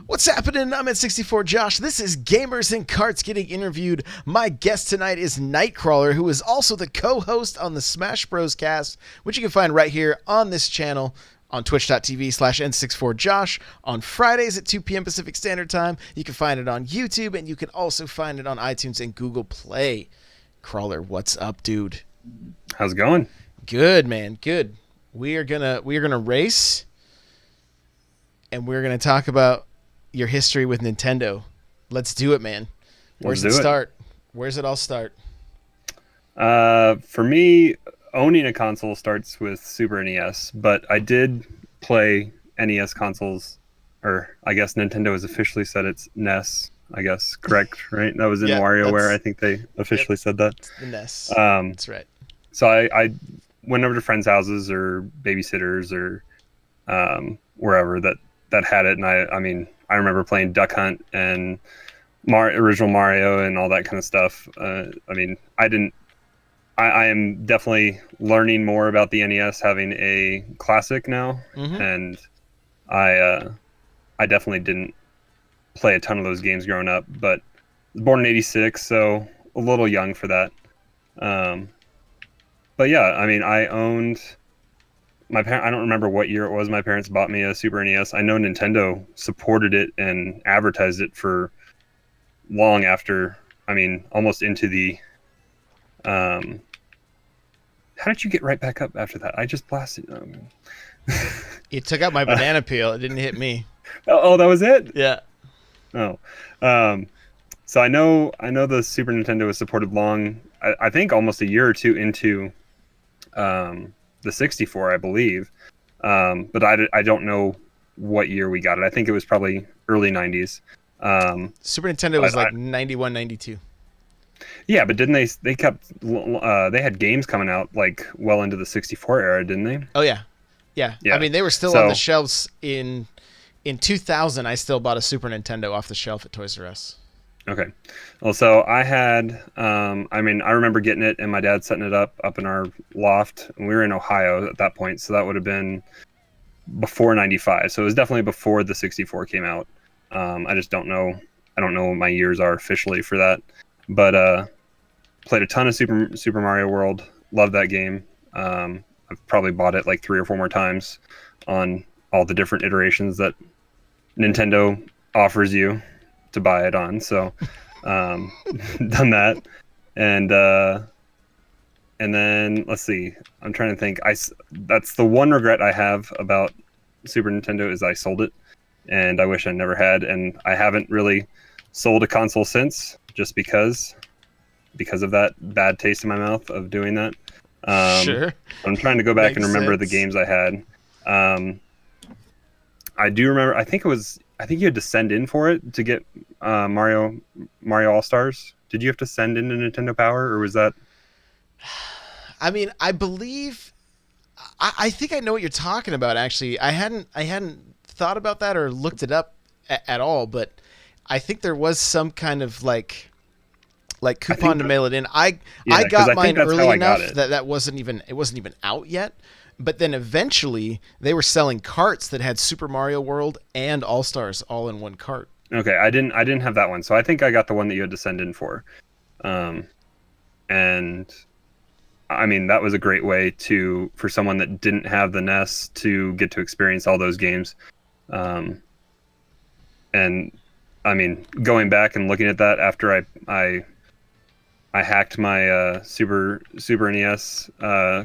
What's happening? I'm at 64 Josh. This is Gamers and Karts getting interviewed. My guest tonight is Nightcrawler, who is also the co-host on the Smash Bros. Cast, which you can find right here on this channel on twitch.tv/N64Josh on Fridays at 2 p.m. Pacific Standard Time. You can find it on YouTube, and you can also find it on iTunes and Google Play. Crawler, what's up, dude? How's it going? Good, man. Good. We are gonna race, and we're gonna talk about your history with Nintendo. Let's do it, man. Where's it start? Where's it all start? For me, owning a console starts with Super NES, but I did play NES consoles, or I guess Nintendo has officially said it's NES, I guess, correct, right? That was in WarioWare, I think they officially said that. The NES. That's right. So I went over to friends' houses or babysitters or wherever that had it, and I mean, I remember playing Duck Hunt and original Mario and all that kind of stuff. I mean, I am definitely learning more about the NES, having a classic now, and I definitely didn't play a ton of those games growing up, but I was born in '86, so a little young for that. But yeah, I mean, I owned I don't remember what year it was. My parents bought me a Super NES. I know Nintendo supported it and advertised it for long after. I mean, almost into the. How did you get right back up after that? I just blasted. You took out my banana peel. It didn't hit me. Oh, that was it? Yeah. Oh, so I know the Super Nintendo was supported long. I think almost a year or two into. The 64, I believe, but I don't know what year we got it. I think it was probably early 90s. Super Nintendo was like 91, 92. Yeah, but didn't they kept they had games coming out like well into the 64 era, didn't they? Oh yeah. I mean, they were still on the shelves in 2000. I still bought a Super Nintendo off the shelf at Toys R Us. Okay. Well, so I had, I mean, I remember getting it and my dad setting it up in our loft. And we were in Ohio at that point, so that would have been before 95. So it was definitely before the 64 came out. I just don't know. I don't know what my years are officially for that. But played a ton of Super Mario World. Loved that game. I've probably bought it like 3 or 4 more times on all the different iterations that Nintendo offers you to buy it on, so done that, and then let's see, I'm trying to think. That's the one regret I have about Super Nintendo is I sold it, and I wish I never had, and I haven't really sold a console since, just because of that bad taste in my mouth of doing that. Sure. I'm trying to go back Makes and remember sense. the games I had. I do remember. I think you had to send in for it to get Mario All Stars. Did you have to send in to Nintendo Power, or was that? I mean, I believe. I think I know what you're talking about. Actually, I hadn't thought about that or looked it up at all. But I think there was some kind of like coupon to mail it in. I got mine early enough that it wasn't even out yet. But then eventually they were selling carts that had Super Mario World and All Stars all in one cart. Okay, I didn't have that one, so I think I got the one that you had to send in for. And I mean, that was a great way for someone that didn't have the NES to get to experience all those games. And I mean, going back and looking at that after I hacked my Super NES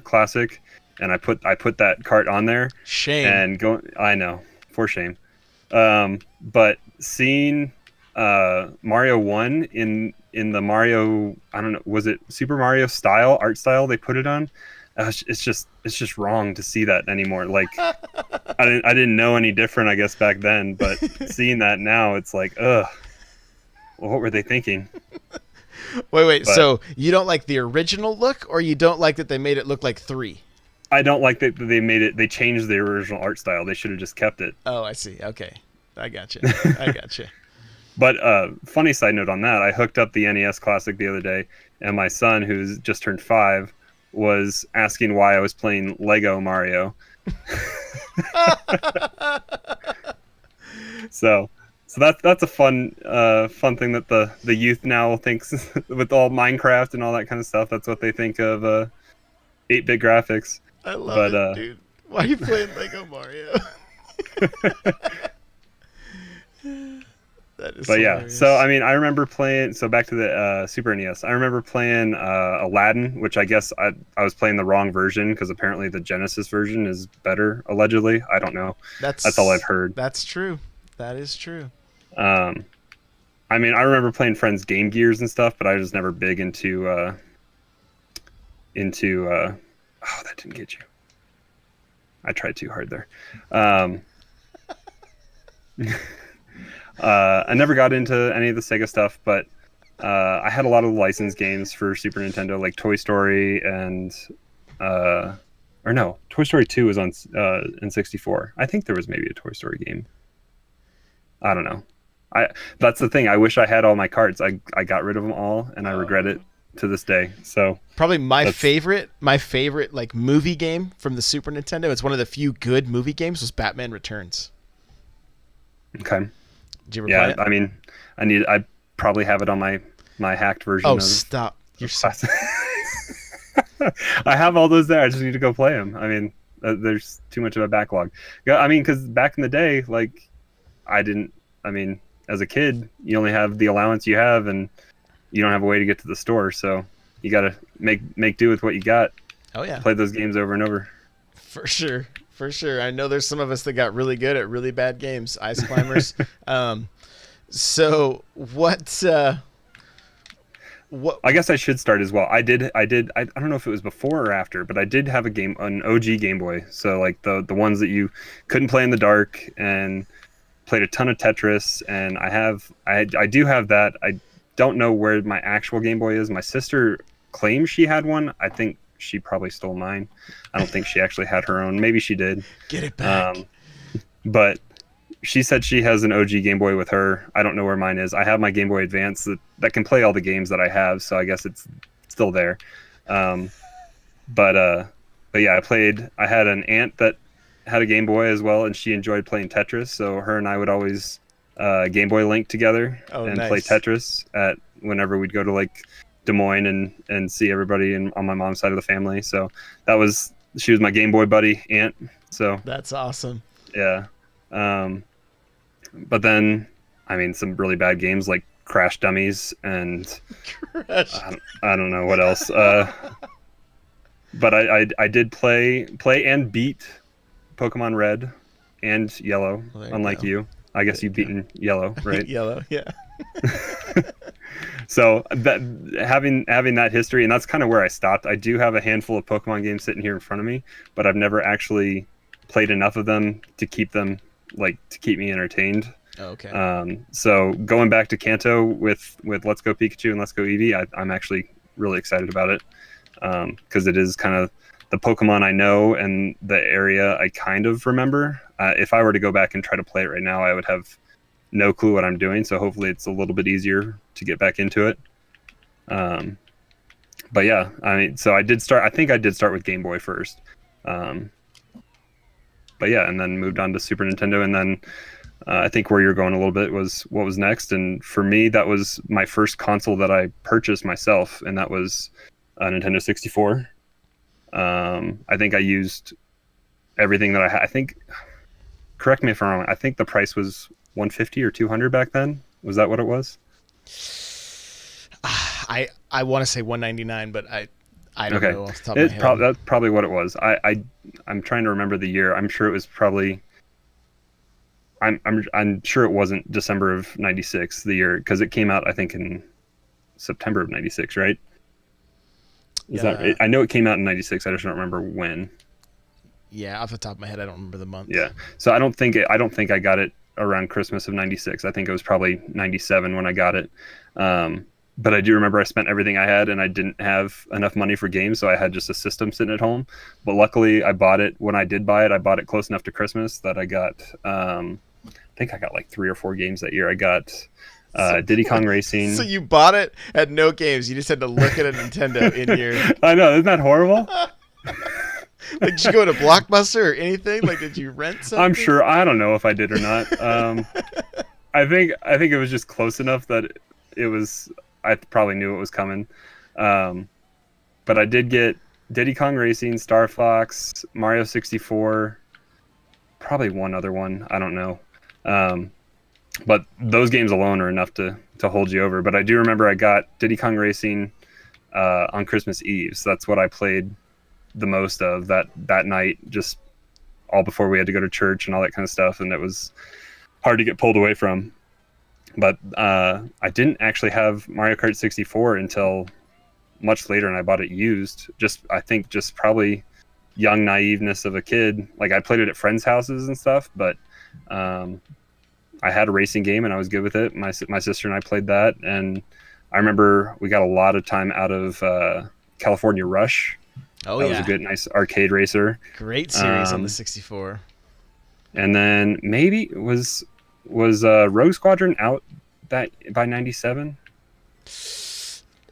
Classic. And I put that cart on there. Shame. And I know, for shame. But seeing Mario 1 in the Mario, I don't know, was it Super Mario art style they put it on? It's just wrong to see that anymore. Like I didn't know any different, I guess, back then. But seeing that now, it's like, ugh. Well, what were they thinking? Wait. So you don't like the original look, or you don't like that they made it look like 3? I don't like that they changed the original art style. They should have just kept it. Oh, I see. Okay. I got you. But funny side note on that, I hooked up the NES Classic the other day, and my son, who's just turned 5, was asking why I was playing Lego Mario. So So that's a fun thing that the youth now thinks with all Minecraft and all that kind of stuff. That's what they think of 8-bit graphics. I love But it, dude. Why are you playing Lego Mario? That is but yeah, so hilarious. I mean, I remember playing. So back to the Super NES. I remember playing Aladdin, which I guess I was playing the wrong version because apparently the Genesis version is better. Allegedly, I don't know. That's all I've That's heard. that's true. That is true. Um, I mean, I remember playing friends' Game Gears and stuff, but I was never big into. Oh, that didn't get you. I tried too hard there. Um, I never got into any of the Sega stuff, but I had a lot of licensed games for Super Nintendo, like Toy Story and or no, Toy Story 2 was on N64. I think there was maybe a Toy Story game. I don't know. I That's the thing. I wish I had all my carts. I got rid of them all, and I regret it to this day. So Probably that's my favorite like movie game from the Super Nintendo. It's one of the few good movie games. Was Batman Returns. okay. Did you ever play Yeah, it? I mean, I probably have it on my hacked version Oh, of stop! You're so classic. I have all those there. I just need to go play them. I mean, there's too much of a backlog. Yeah, I mean, because back in the day, like, I didn't. I mean, as a kid, you only have the allowance you have, and you don't have a way to get to the store, so you got to make do with what you got. Oh yeah, Play those games over and over. for sure, for sure. I know there's some of us that got really good at really bad games, ice climbers. So what? I guess I should start as well. I did. I don't know if it was before or after, but I did have a game, an OG Game Boy. So like the ones that you couldn't play in the dark, and played a ton of Tetris. And I do have that. I don't know where my actual Game Boy is. My sister claims she had one. I think she probably stole mine. I don't think she actually had her own. Maybe she did. Get it back. But she said she has an OG Game Boy with her. I don't know where mine is. I have my Game Boy Advance that can play all the games that I have, so I guess it's still there. Um, but yeah, I had an aunt that had a Game Boy as well, and she enjoyed playing Tetris. So her and I would always Game Boy link together Oh, and play nice. Tetris at whenever we'd go to like Des Moines and see everybody on my mom's side of the family. So she was my Game Boy buddy aunt. So That's awesome. yeah. But then, I mean, some really bad games like Crash Dummies and Crash. I don't know what else. But I did play and beat Pokemon Red and Yellow. Well, there you Unlike go. you, I guess you've beaten Yellow, right? Yellow. Yeah. So that having that history, and that's kind of where I stopped. I do have a handful of Pokemon games sitting here in front of me, but I've never actually played enough of them to keep me entertained. Okay. So going back to Kanto with Let's Go Pikachu and Let's Go Eevee, I'm actually really excited about it because it is kind of the Pokemon I know and the area I kind of remember. If I were to go back and try to play it right now, I would have no clue what I'm doing. So hopefully it's a little bit easier to get back into it. But yeah, I mean, so I did start. I think I did start with Game Boy first. But yeah, and then moved on to Super Nintendo, and then I think where you're going a little bit was what was next. And for me, that was my first console that I purchased myself, and that was a Nintendo 64. I think I used everything that I had. I think, correct me if I'm wrong, I think the price was 150 or 200 back then. Was that what it was? I want to say 199, but I don't Okay, know off the top of my head. that's probably what it was. I'm trying to remember the year. I'm sure it was probably. I'm sure it wasn't December of '96 the year because it came out I think in September of '96, right? Is that right? I know it came out in '96. I just don't remember when. Yeah, off the top of my head, I don't remember the month. Yeah, so I don't think I got it around Christmas of '96. I think it was probably '97 when I got it. But I do remember I spent everything I had, and I didn't have enough money for games, so I had just a system sitting at home. But luckily, I bought it when I did buy it. I bought it close enough to Christmas that I got. I think I got like 3 or 4 games that year. I got Diddy Kong Racing. So you bought it, had no games. You just had to look at a Nintendo in your. I know, isn't that horrible? Like, did you go to Blockbuster or anything? Like, did you rent something? I'm sure. I don't know if I did or not. I think it was just close enough that it was. I probably knew it was coming. Um, but I did get Diddy Kong Racing, Star Fox, Mario 64, probably one other one. I don't know. Um, but those games alone are enough to hold you over. But I do remember I got Diddy Kong Racing on Christmas Eve. So that's what I played the most of that night, just all before we had to go to church and all that kind of stuff. And it was hard to get pulled away from. But I didn't actually have Mario Kart 64 until much later, and I bought it used. I think just probably young naiveness of a kid. Like, I played it at friends' houses and stuff, but I had a racing game and I was good with it. My sister and I played that, and I remember we got a lot of time out of California Rush. Oh that yeah, was a good, nice arcade racer. great series on the 64. And then maybe was Rogue Squadron out that by '97?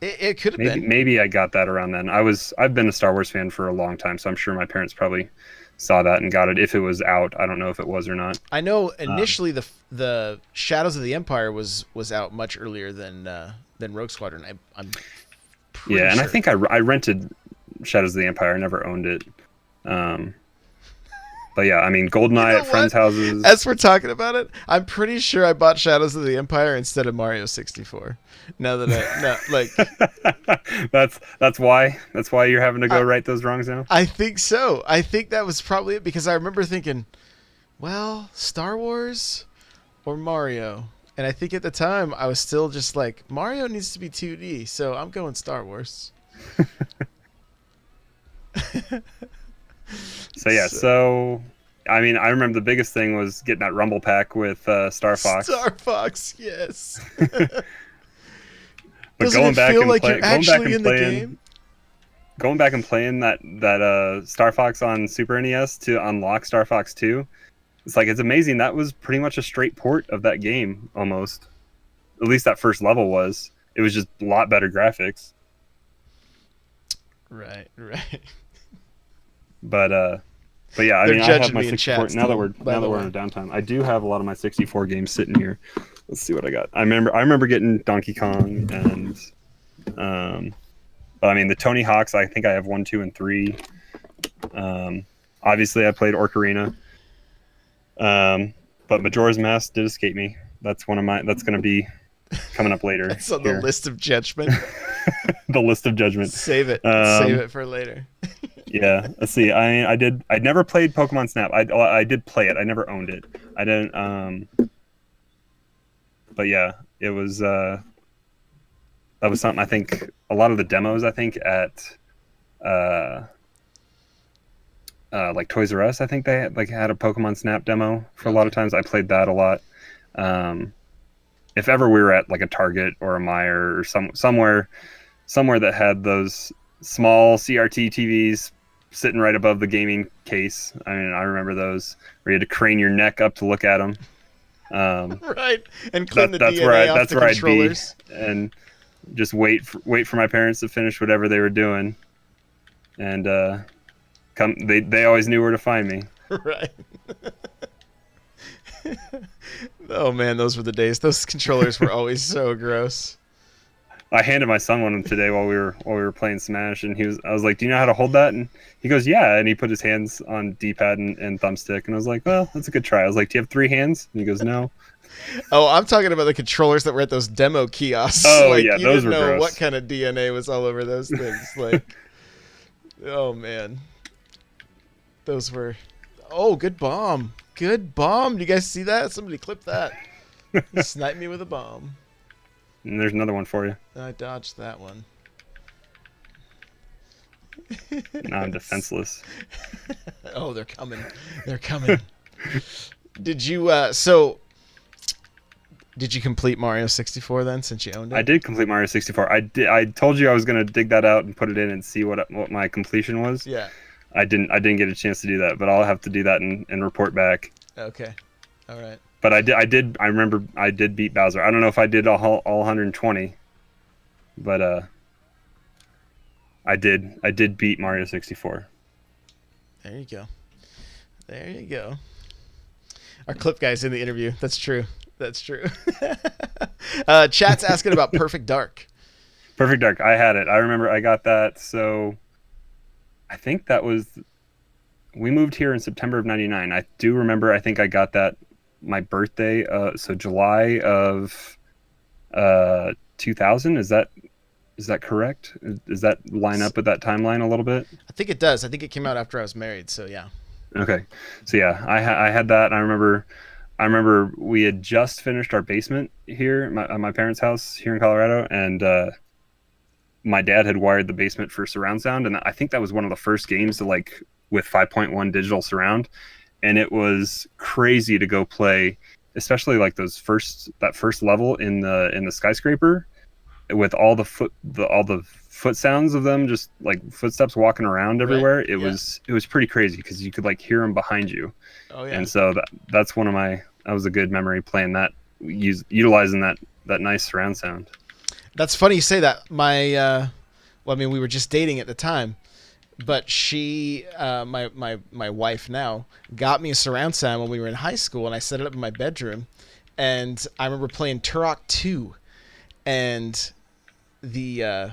It could have been. Maybe I got that around then. I've been a Star Wars fan for a long time, so I'm sure my parents probably saw that and got it if it was out. I don't know if it was or not. I know initially the Shadows of the Empire was out much earlier than Rogue Squadron. I'm pretty and sure. I think I rented Shadows of the Empire. I never owned it. But yeah, I mean, GoldenEye at friends' houses. As we're talking about it, I'm pretty sure I bought Shadows of the Empire instead of Mario 64. Now that that's why you're having to go right those wrongs now. I think so. I think that was probably it, because I remember thinking, well, Star Wars or Mario. And I think at the time I was still just like, Mario needs to be 2D, so I'm going Star Wars. So I mean, I remember the biggest thing was getting that Rumble Pack with Star Fox. Star Fox, yes. But Doesn't going it back feel and like play, you're going back actually and in the playing, game? going back and playing that Star Fox on Super NES to unlock Star Fox 2, it's amazing. That was pretty much a straight port of that game, almost. At least that first level was. It was just a lot better graphics. Right. But yeah, I They're mean, I judging have my me in 64. chat Now that still, by we're the on way. a downtime, I do have a lot of my 64 games sitting here. Let's see what I got. I remember getting Donkey Kong and but I mean the Tony Hawk's. I think I have 1, 2, and 3. Obviously, I played Ocarina. But Majora's Mask did escape me. That's one of my. That's going to be coming up later. It's on here. the list of judgment. The list of judgment. Save it. Save it for later. Yeah, let's see. I never played Pokemon Snap. I did play it. I never owned it. I didn't. But yeah, it was. That was something. I think a lot of the demos. I think at. Like Toys R Us, I think they had a Pokemon Snap demo for a lot of times. I played that a lot. If ever we were at like a Target or a Meijer or somewhere that had those small CRT TVs sitting right above the gaming case. I mean, I remember those where you had to crane your neck up to look at them. Right, and clean the that's DNA off that's the where controllers. I'd be, and just wait for my parents to finish whatever they were doing, and they always knew where to find me. Right. Oh man, those were the days. Those controllers were always so gross. I handed my son one today while we were playing Smash, and I was like, "Do you know how to hold that?" And he goes, "Yeah." And he put his hands on D-pad and thumbstick, and I was like, "Well, that's a good try." I was like, "Do you have 3 hands?" And he goes, "No." Oh, I'm talking about the controllers that were at those demo kiosks. Oh, like, yeah, you those didn't were know gross. what kind of DNA was all over those things. Like, oh man, those were. Oh, good bomb! Good bomb! Do you guys see that? Somebody clip that. He sniped me with a bomb. And there's another one for you. I dodged that one. Now I'm defenseless. Oh, they're coming. They're coming. Did you did you complete Mario 64 then, since you owned it? I did complete Mario 64. I told you I was gonna dig that out and put it in and see what my completion was. Yeah. I didn't get a chance to do that, but I'll have to do that and report back. Okay. All right. But I remember I did beat Bowser. I don't know if I did all 120, but I did beat Mario 64. There you go. There you go. Our clip guy's in the interview. That's true. That's true. Chat's asking about Perfect Dark. Perfect Dark. I had it. I remember I got that. So I think that was we moved here in September of '99. I do remember. I think I got that my birthday. So July of 2000. Is that correct? Does that line up with that timeline a little bit? I think it does. I think it came out after I was married. So yeah. Okay. So yeah, I had that. I remember we had just finished our basement here at my parents' house here in Colorado, and my dad had wired the basement for surround sound, and I think that was one of the first games to like with 5.1 digital surround, and it was crazy to go play, especially like that first level in the skyscraper with all the foot sounds of them, just like footsteps walking around everywhere. Right. It was pretty crazy because you could like hear them behind you. Oh yeah. And so that's that was a good memory playing that, utilizing that nice surround sound. That's funny you say that. Well, I mean, we were just dating at the time, but she, my wife now, got me a surround sound when we were in high school, and I set it up in my bedroom, and I remember playing Turok 2, and the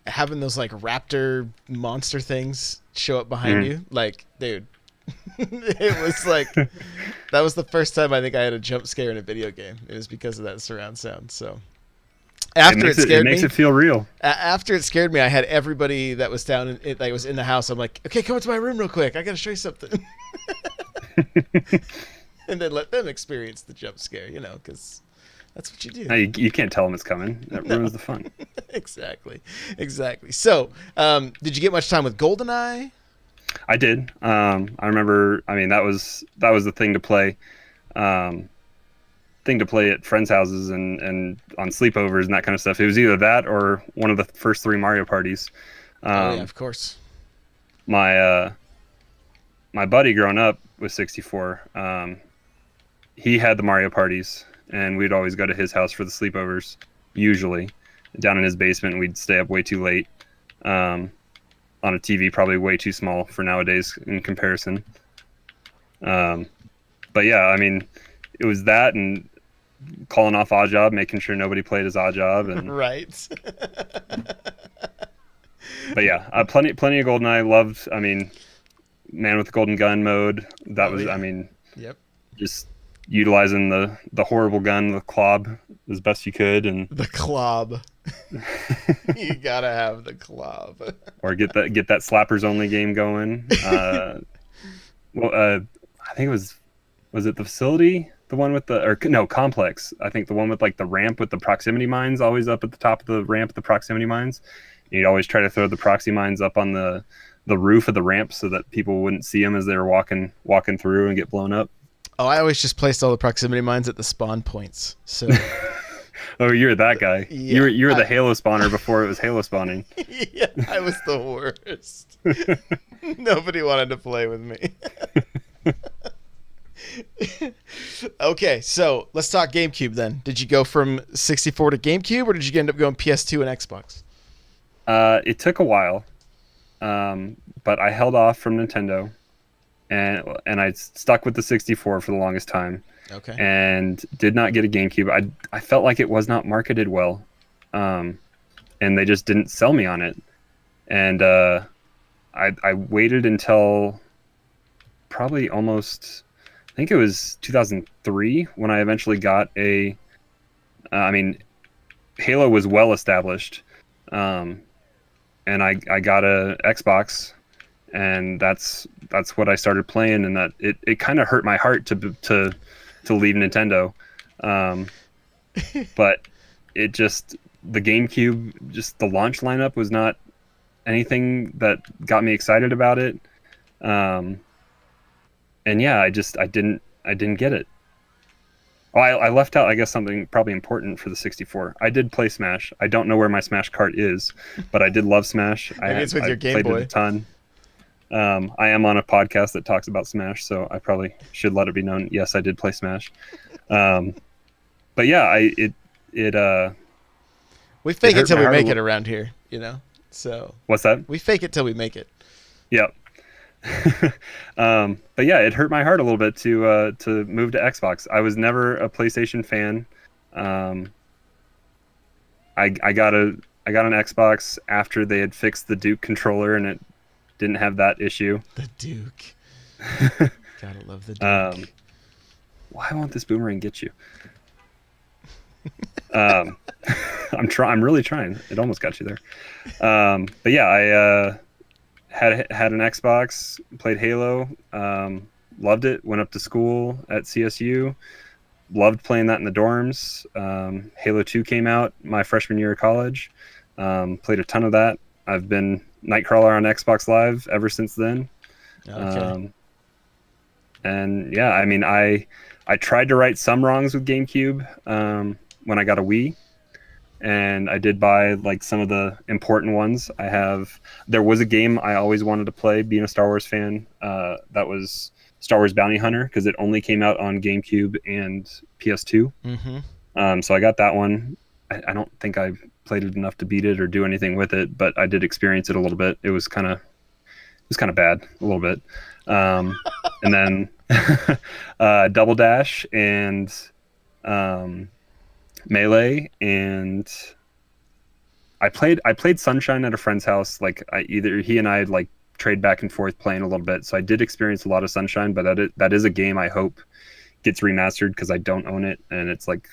having those like raptor monster things show up behind you, like, dude. It was like that was the first time I think I had a jump scare in a video game. It was because of that surround sound. So after It makes it feel real. After it scared me, I had everybody that was that was in the house. I'm like, okay, come into my room real quick. I gotta show you something. And then let them experience the jump scare, because that's what you do. No, you can't tell them it's coming. That ruins the fun. Exactly. So, did you get much time with GoldenEye? I did. I remember. I mean, that was the thing to play. Thing to play at friends' houses and on sleepovers and that kind of stuff. It was either that or one of the first 3 Mario parties. Oh yeah, of course. My buddy growing up with 64. He had the Mario parties, and we'd always go to his house for the sleepovers. Usually, down in his basement, we'd stay up way too late. On a TV probably way too small for nowadays in comparison. But yeah, I mean, it was that and calling off Oddjob, making sure nobody played as Oddjob, and right. But yeah, plenty of GoldenEye. Loved. I mean, Man with the Golden Gun mode. That was. Yeah. I mean, Yep. Just utilizing the horrible gun, the Clob, as best you could, and the Clob. You gotta have the Clob. Or get that slappers only game going. I think it was it the Facility, the one with Complex. I think the one with like the ramp with the proximity mines, always up at the top of the ramp, the proximity mines. And you'd always try to throw the proxy mines up on the roof of the ramp so that people wouldn't see them as they were walking through and get blown up. Oh, I always just placed all the proximity mines at the spawn points. So. Oh, you're that guy. Yeah, you were the Halo spawner before it was Halo spawning. Yeah, I was the worst. Nobody wanted to play with me. Okay, so let's talk GameCube then. Did you go from 64 to GameCube, or did you end up going PS2 and Xbox? It took a while, but I held off from Nintendo, and I stuck with the 64 for the longest time. Okay. And did not get a GameCube. I felt like it was not marketed well, and they just didn't sell me on it. And I waited until probably almost, I think it was 2003 when I eventually got a. I mean, Halo was well established, and I got a Xbox, and that's what I started playing, and that it kind of hurt my heart to leave Nintendo, but the GameCube, just the launch lineup was not anything that got me excited about it, and yeah, I didn't get it. Oh, I left out, I guess, something probably important for the 64. I did play Smash. I don't know where my Smash cart is, but I did love Smash. Maybe it's with your Game played Boy. it a ton. I am on a podcast that talks about Smash, so I probably should let it be known. Yes, I did play Smash. But yeah, we fake it till we make it around here, So what's that? we fake it till we make it. Yeah. But yeah, it hurt my heart a little bit to move to Xbox. I was never a PlayStation fan. Um, I got an Xbox after they had fixed the Duke controller and it didn't have that issue. The Duke. Gotta love the um, Duke. why won't this boomerang get you? Um, I'm really trying. It almost got you there. But yeah, I had an Xbox, played Halo, loved it. Went up to school at CSU, loved playing that in the dorms. Halo 2 came out my freshman year of college. Played a ton of that. I've been Nightcrawler on Xbox Live ever since then. Okay. Um, and yeah, I mean, I tried to right some wrongs with GameCube when I got a Wii, and I did buy like some of the important ones. There was a game I always wanted to play, being a Star Wars fan. That was Star Wars Bounty Hunter because it only came out on GameCube and PS2. Mm-hmm. So I got that one. I don't think I played it enough to beat it or do anything with it, but I did experience it a little bit. It was kind of bad a little bit. And then Double Dash and um, Melee, and I played Sunshine at a friend's house. Like either he and I like trade back and forth playing a little bit. So I did experience a lot of Sunshine, but that is a game I hope gets remastered because I don't own it, and it's like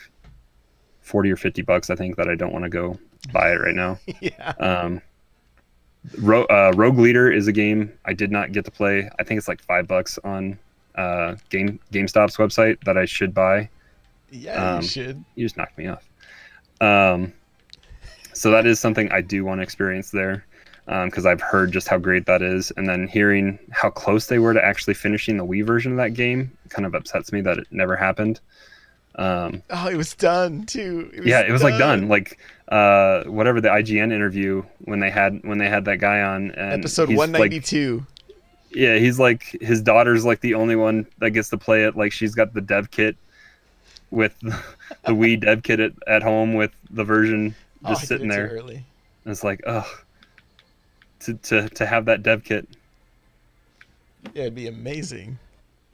$40 or $50 I think that I don't want to go buy it right now. Yeah. Rogue Leader is a game I did not get to play. I think it's like $5 on GameStop's website that I should buy. Yeah, you should. You just knocked me off. So that is something I do want to experience there because I've heard just how great that is. And then hearing how close they were to actually finishing the Wii version of that game kind of upsets me that it never happened. Oh, it was done too. It was like done. Like whatever the IGN interview when they had that guy on, and Episode he's 192. Like, yeah, he's like his daughter's like the only one that gets to play it. Like she's got the dev kit with the Wii dev kit at home with the version just sitting there. Early. And it's like, ugh, to have that dev kit. Yeah, it'd be amazing.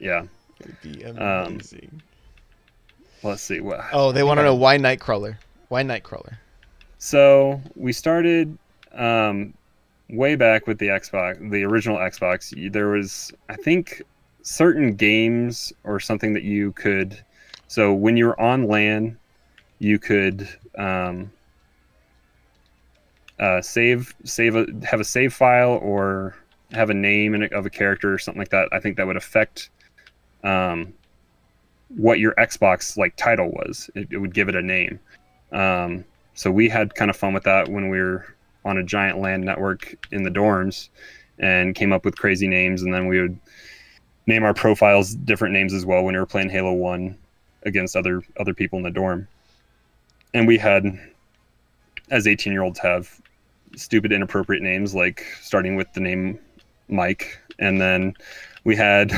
Yeah, it'd be amazing. Let's see what. Oh, they want to know why Nightcrawler. Why Nightcrawler? So we started way back with the Xbox, the original Xbox. There was, I think, certain games or something that you could. So when you were on LAN, you could have a save file or have a name of a character or something like that. I think that would affect what your Xbox like title was. It would give it a name. So we had kind of fun with that when we were on a giant LAN network in the dorms and came up with crazy names, and then we would name our profiles different names as well when we were playing Halo 1 against other people in the dorm. And we had, as 18-year-olds have, stupid inappropriate names, like starting with the name Mike, and then we had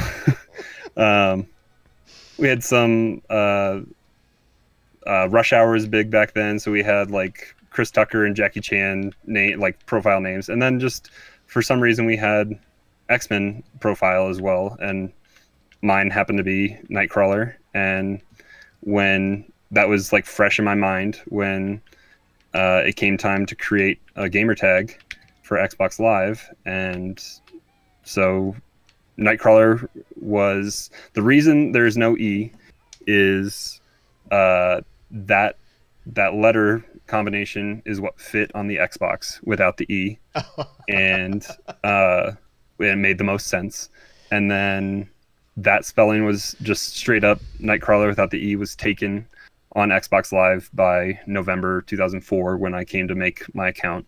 some Rush Hour was big back then, so we had like Chris Tucker and Jackie Chan profile names, and then just for some reason we had X-Men profile as well, and mine happened to be Nightcrawler. And when that was like fresh in my mind when it came time to create a gamer tag for Xbox Live, and so Nightcrawler was the reason there's no E is that letter combination is what fit on the Xbox without the E, and it made the most sense. And then that spelling was just straight up Nightcrawler without the E was taken on Xbox Live by November 2004 when I came to make my account,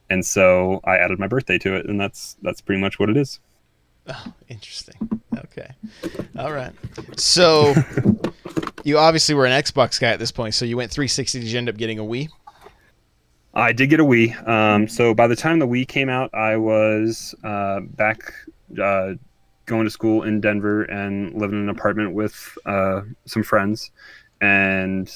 and so I added my birthday to it, and that's pretty much what it is. Oh, interesting. Okay. All right. So you obviously were an Xbox guy at this point, so you went 360. Did you end up getting a Wii? I did get a Wii. So by the time the Wii came out, I was back going to school in Denver and living in an apartment with some friends. And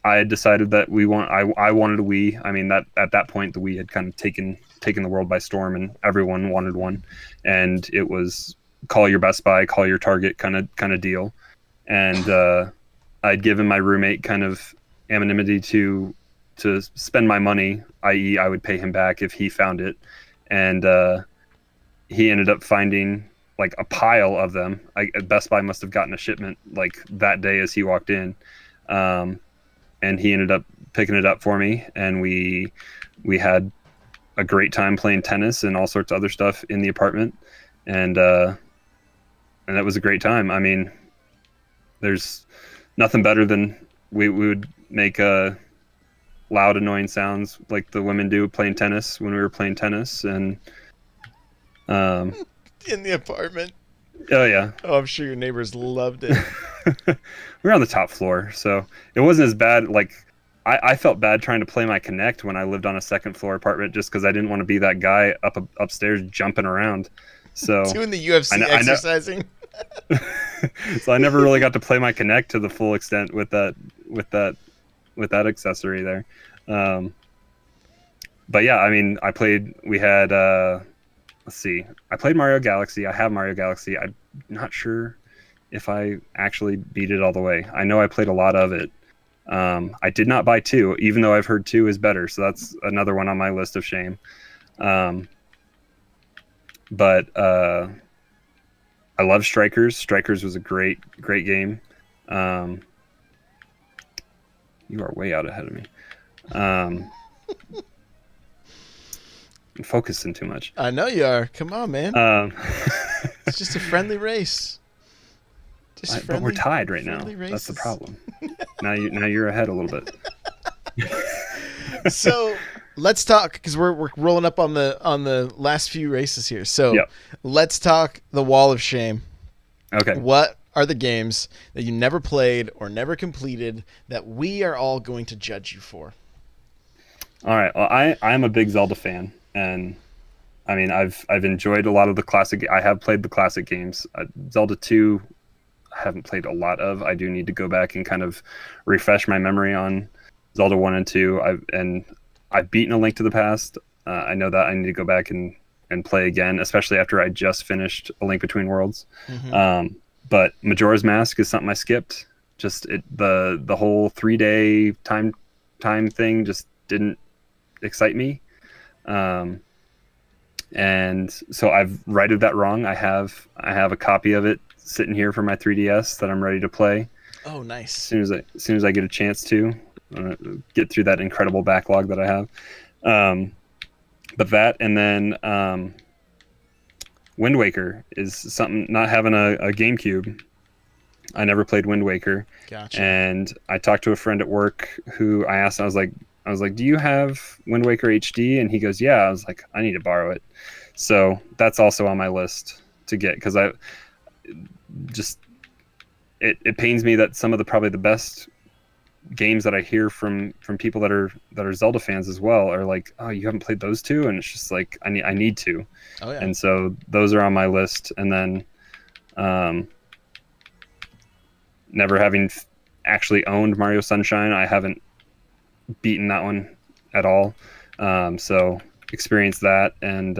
I had decided that I wanted a Wii. I mean, that at that point the Wii had kind of taken the world by storm, and everyone wanted one, and it was call your Best Buy, call your Target kind of deal. And I'd given my roommate kind of anonymity to spend my money, i.e., I would pay him back if he found it, and he ended up finding like a pile of them. Best Buy must have gotten a shipment like that day as he walked in, and he ended up picking it up for me, and we had a great time playing tennis and all sorts of other stuff in the apartment, and that was a great time. I mean, there's nothing better than we would make loud, annoying sounds like the women do playing tennis when we were playing tennis, and In the apartment. oh yeah. Oh, I'm sure your neighbors loved it. We were on the top floor, so it wasn't as bad. Like I felt bad trying to play my Connect when I lived on a second floor apartment, just because I didn't want to be that guy upstairs jumping around. So Doing the UFC exercising. So I never really got to play my Connect to the full extent with that accessory there. But yeah, I mean, we had let's see, I played Mario Galaxy. I have Mario Galaxy. I'm not sure if I actually beat it all the way. I know I played a lot of it. I did not buy 2, even though I've heard 2 is better. So that's another one on my list of shame. But I love Strikers. Strikers was a great game. You are way out ahead of me. I'm focusing too much. I know you are. Come on, man. It's just a friendly race. But we're tied right now. Races. That's the problem. Now you're ahead a little bit. So let's talk, because we're rolling up on the last few races here. So Yep. Let's talk the Wall of Shame. Okay. What are the games that you never played or never completed that we are all going to judge you for? All right. Well, I'm a big Zelda fan, and I mean I've enjoyed a lot of the classic. I have played the classic games. Zelda 2, I haven't played a lot of. I do need to go back and kind of refresh my memory on Zelda 1 and 2. I've beaten A Link to the Past. I know that I need to go back and play again, especially after I just finished A Link Between Worlds. Mm-hmm. But Majora's Mask is something I skipped. Just the whole 3-day time thing just didn't excite me. And so I've righted that wrong. I have a copy of it sitting here for my 3DS that I'm ready to play. Oh, nice. As soon as I get a chance to get through that incredible backlog that I have. But that, and then Wind Waker is something. Not having a GameCube, I never played Wind Waker. Gotcha. And I talked to a friend at work who I asked. I was like, do you have Wind Waker HD? And he goes, yeah. I was like, I need to borrow it. So that's also on my list to get, because it pains me that some of probably the best games that I hear from people that are Zelda fans as well are like, oh, you haven't played those two? And it's just like, I need to. Oh yeah. And so those are on my list. And then never having actually owned Mario Sunshine, I haven't beaten that one at all. So experience that, and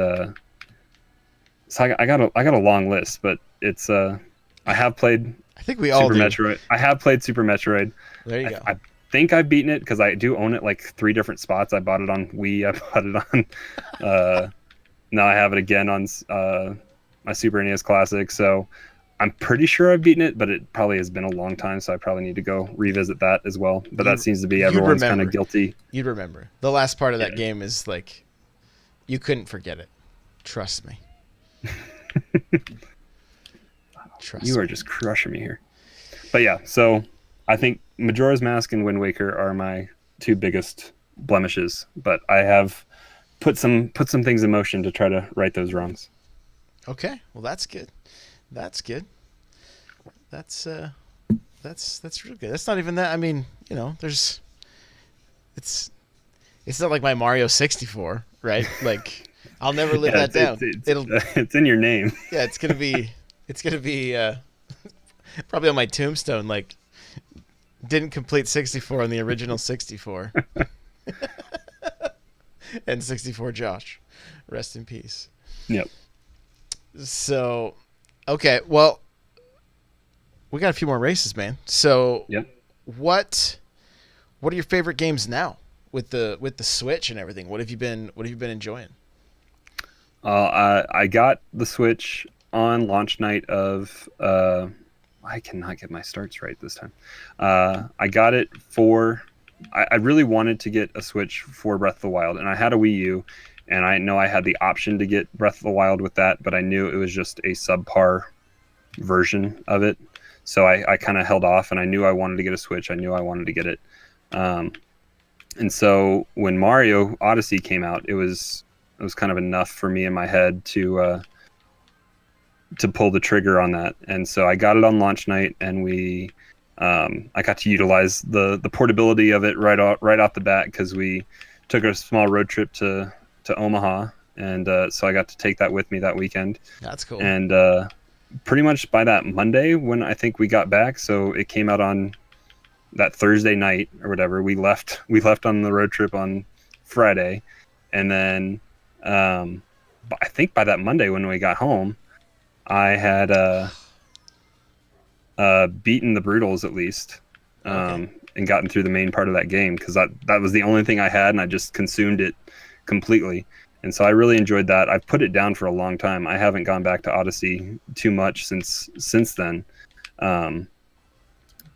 so I got a long list, but it's I have played. I think we all do. Metroid. I have played Super Metroid. There you go. I think I've beaten it because I do own it like 3 different spots. I bought it on Wii. I bought it on. Now I have it again on my Super NES Classic. So I'm pretty sure I've beaten it, but it probably has been a long time. So I probably need to go revisit that as well. But that seems to be everyone's kind of guilty. You'd remember. The last part of that game is like, you couldn't forget it. Trust me. You are just crushing me here. But yeah, so I think Majora's Mask and Wind Waker are my 2 biggest blemishes, but I have put some things in motion to try to right those wrongs. Okay, well that's good. That's good. That's real good. That's not even that. I mean, you know, it's not like my Mario 64, right? Like, I'll never live that down. It's in your name. Yeah, it's gonna be probably on my tombstone, like Didn't complete 64 on the original 64. And 64 Josh. Rest in peace. Yep. So, okay, well, we got a few more races, man. So, Yep. what are your favorite games now with the Switch and everything? What have you been enjoying? I got the Switch on launch night of. I cannot get my starts right this time. I got it for. I really wanted to get a Switch for Breath of the Wild, and I had a Wii U, and I know I had the option to get Breath of the Wild with that, but I knew it was just a subpar version of it. So I kind of held off, and I knew I wanted to get a Switch. I knew I wanted to get it. And so when Mario Odyssey came out, it was kind of enough for me in my head to pull the trigger on that. And so I got it on launch night, and I got to utilize the portability of it right off the bat, because we took a small road trip to Omaha, and so I got to take that with me that weekend. That's cool. And pretty much by that Monday when I think we got back, so it came out on that Thursday night or whatever. We left on the road trip on Friday, and then I think by that Monday when we got home, I had beaten the Brutals at least, and gotten through the main part of that game, because that was the only thing I had, and I just consumed it completely. And so I really enjoyed that. I've put it down for a long time. I haven't gone back to Odyssey too much since then.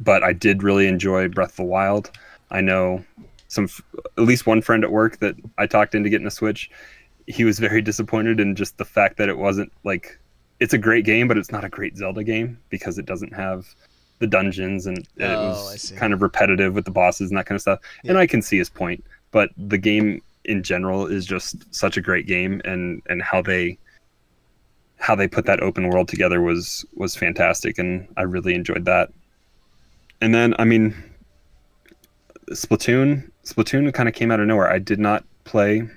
But I did really enjoy Breath of the Wild. I know at least one friend at work that I talked into getting a Switch. He was very disappointed in just the fact that it wasn't like, it's a great game, but it's not a great Zelda game, because it doesn't have the dungeons, and it was kind of repetitive with the bosses and that kind of stuff. Yeah. And I can see his point, but the game in general is just such a great game, and how they put that open world together was fantastic, and I really enjoyed that. And then, I mean, Splatoon kind of came out of nowhere. I did not play.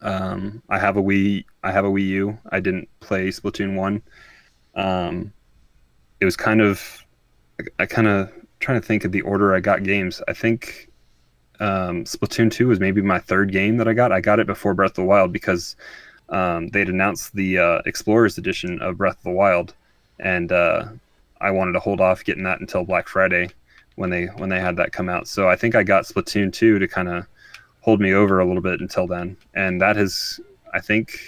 I have a Wii U. I didn't play Splatoon 1. It was kind of trying to think of the order I got games. I think Splatoon 2 was maybe my third game that I got. I got it before Breath of the Wild, because they'd announced the Explorers Edition of Breath of the Wild, and I wanted to hold off getting that until Black Friday when they had that come out. So I think I got Splatoon 2 to kind of hold me over a little bit until then, and that has, I think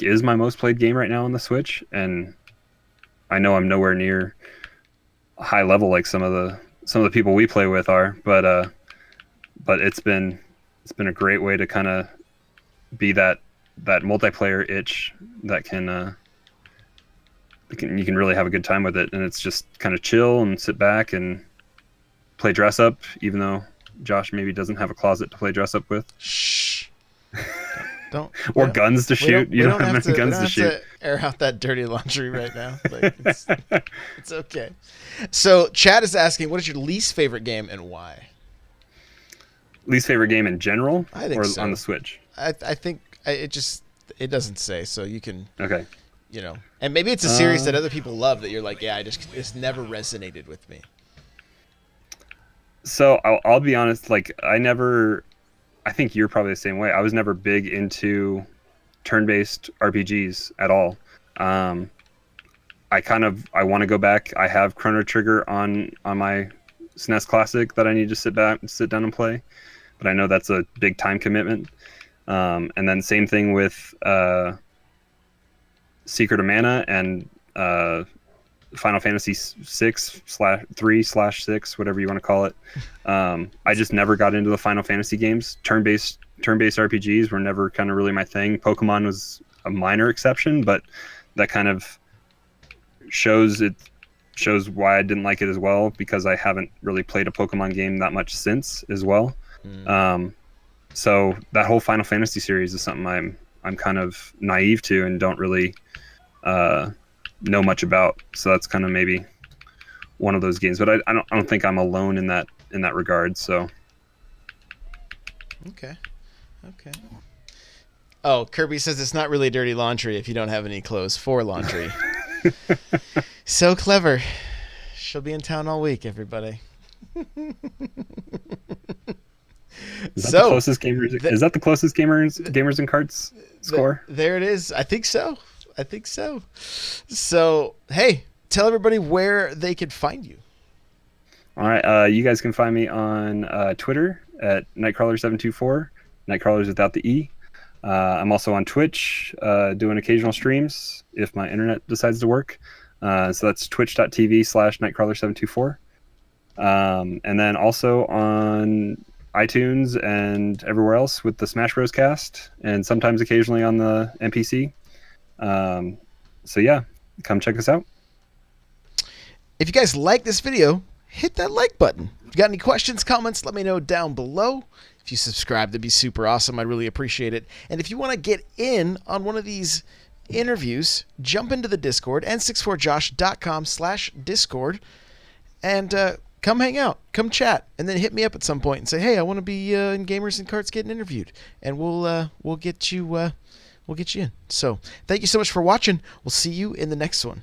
is my most played game right now on the Switch. And I know I'm nowhere near high level like some of the people we play with are, but it's been a great way to kind of be that multiplayer itch that you can really have a good time with it, and it's just kind of chill and sit back and play dress up, even though Josh maybe doesn't have a closet to play dress up with. Shh. Don't or guns to shoot. You don't have many guns to shoot. To air out that dirty laundry right now. Like, it's okay. So Chad is asking, what is your least favorite game and why? Least favorite game in general, I think so. On the Switch? I think it doesn't say, so you can. Okay. You know, and maybe it's a series that other people love that you're like, yeah, it's never resonated with me. So I'll be honest, like I think you're probably the same way. I was never big into turn-based RPGs at all. I want to go back. I have Chrono Trigger on my SNES Classic that I need to sit down and play, but I know that's a big time commitment. And then same thing with Secret of Mana and Final Fantasy 6/3/6, whatever you want to call it. I just never got into the Final Fantasy games. Turn-based RPGs were never kind of really my thing. Pokemon was a minor exception, but that kind of shows why I didn't like it as well, because I haven't really played a Pokemon game that much since as well. So that whole Final Fantasy series is something I'm kind of naive to and don't really know much about. So that's kind of maybe one of those games, but I don't think I'm alone in that regard. So okay. Oh, Kirby says it's not really dirty laundry if you don't have any clothes for laundry. So clever. She'll be in town all week, everybody. Is that the So, closest gamers? th- Is that the closest gamers and carts score? there it is. I think so. I think so. So, hey, tell everybody where they can find you. All right, you guys can find me on Twitter at Nightcrawler724, Nightcrawlers without the E. I'm also on Twitch doing occasional streams if my internet decides to work. So that's twitch.tv/Nightcrawler724. And then also on iTunes and everywhere else with the Smash Bros. Cast, and sometimes occasionally on the NPC. So yeah, come check us out. If you guys like this video, hit that like button. If you got any questions, comments, let me know down below. If you subscribe, that'd be super awesome. I'd really appreciate it. And if you want to get in on one of these interviews, jump into the Discord, n64josh.com/Discord, and come hang out, come chat, and then hit me up at some point and say, hey, I want to be in Gamers and Carts getting interviewed, and we'll get you in. So thank you so much for watching. We'll see you in the next one.